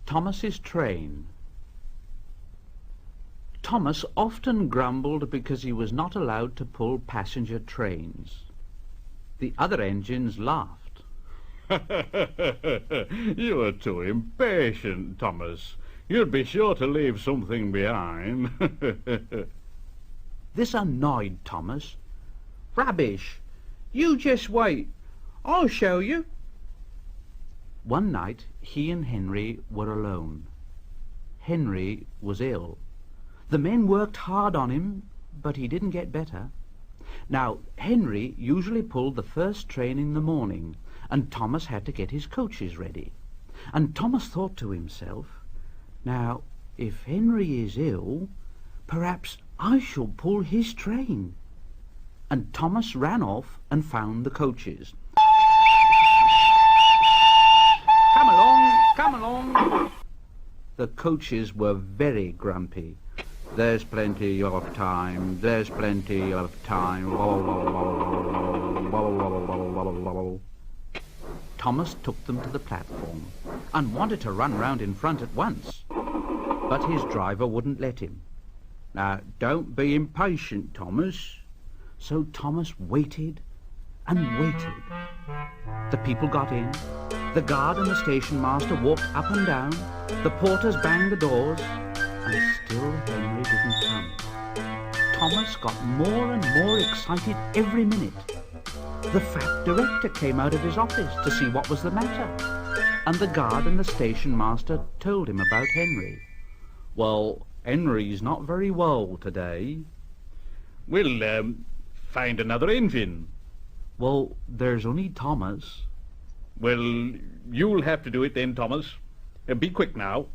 Thomas's train. Thomas often grumbled because he was not allowed to pull passenger trains. The other engines laughed. You are too impatient, Thomas. You'd be sure to leave something behind. This annoyed Thomas. Rubbish! You just wait. I'll show you. One night he and Henry were alone. Henry was ill. The men worked hard on him, but he didn't get better. Now, Henry usually pulled the first train in the morning, and Thomas had to get his coaches ready. And Thomas thought to himself, now, if Henry is ill, perhaps I shall pull his train. And Thomas ran off and found the coaches. Come along, come along. The coaches were very grumpy. There's plenty of time, there's plenty of time. Thomas took them to the platform and wanted to run round in front at once, but his driver wouldn't let him. Now, don't be impatient, Thomas. So Thomas waited and waited. The people got in. The guard and the station master walked up and down. The porters banged the doors, and still Henry didn't come. Thomas got more and more excited every minute. The fat director came out of his office to see what was the matter, and the guard and the station master told him about Henry. Well, Henry's not very well today. We'll find another engine. Well, there's only Thomas. Well, you'll have to do it then, Thomas. Be quick now.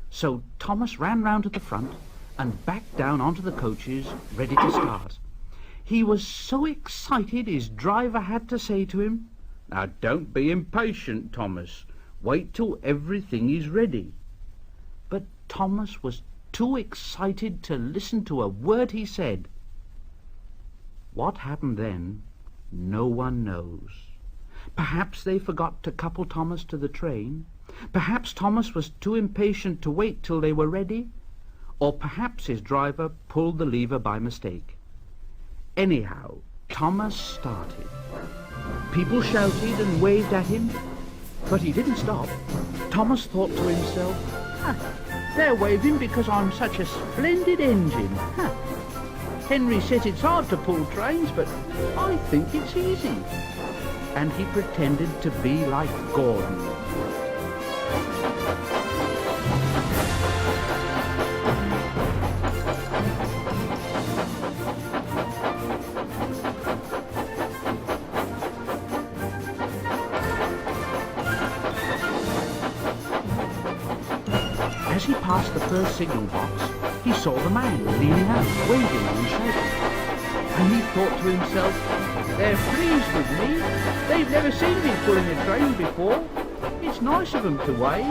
So Thomas ran round to the front and back down onto the coaches, ready to start. He was so excited his driver had to say to him, Now, don't be impatient, Thomas. Wait till everything is ready. But Thomas was too excited to listen to a word he said. What happened then, no one knows. Perhaps they forgot to couple Thomas to the train. Perhaps Thomas was too impatient to wait till they were ready. Or perhaps his driver pulled the lever by mistake. Anyhow, Thomas started. People shouted and waved at him, but he didn't stop. Thomas thought to himself, They're waving because I'm such a splendid engine. Henry says it's hard to pull trains, but I think it's easy. And he pretended to be like Gordon. As he passed the first signal box, he saw the man leaning out, waving and shouting. And he thought to himself, They're pleased with me. They've never seen me pulling a train before. It's nice of them to wave.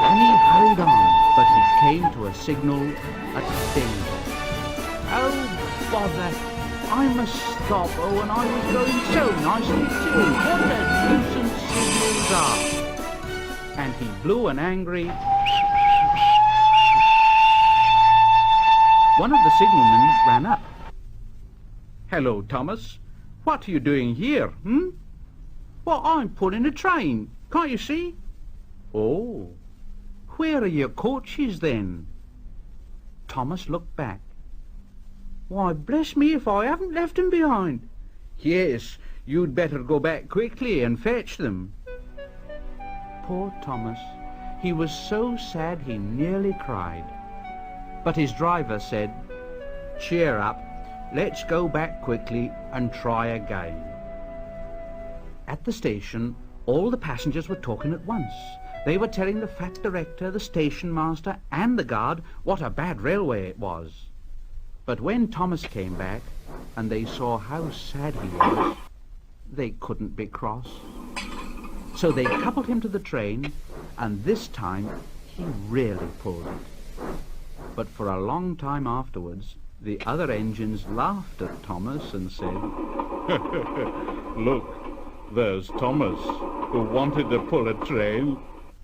And he hurried on, but he came to a signal at danger. Oh, bother. I must stop. Oh, and I was going so nicely too. What a nuisance signals are. And he blew an angry... One of the signalmen ran up. Hello, Thomas. What are you doing here, Well, I'm pulling a train. Can't you see? Oh, where are your coaches then? Thomas looked back. Why, bless me if I haven't left them behind. Yes, you'd better go back quickly and fetch them. Poor Thomas. He was so sad he nearly cried. But his driver said, Cheer up. Let's go back quickly and try again. At the station, all the passengers were talking at once. They were telling the fat director, the station master, and the guard what a bad railway it was. But when Thomas came back, and they saw how sad he was, they couldn't be cross. So they coupled him to the train, and this time he really pulled it. But for a long time afterwards, the other engines laughed at Thomas and said, Look, there's Thomas. who wanted to pull a train,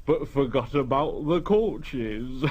but forgot about the coaches.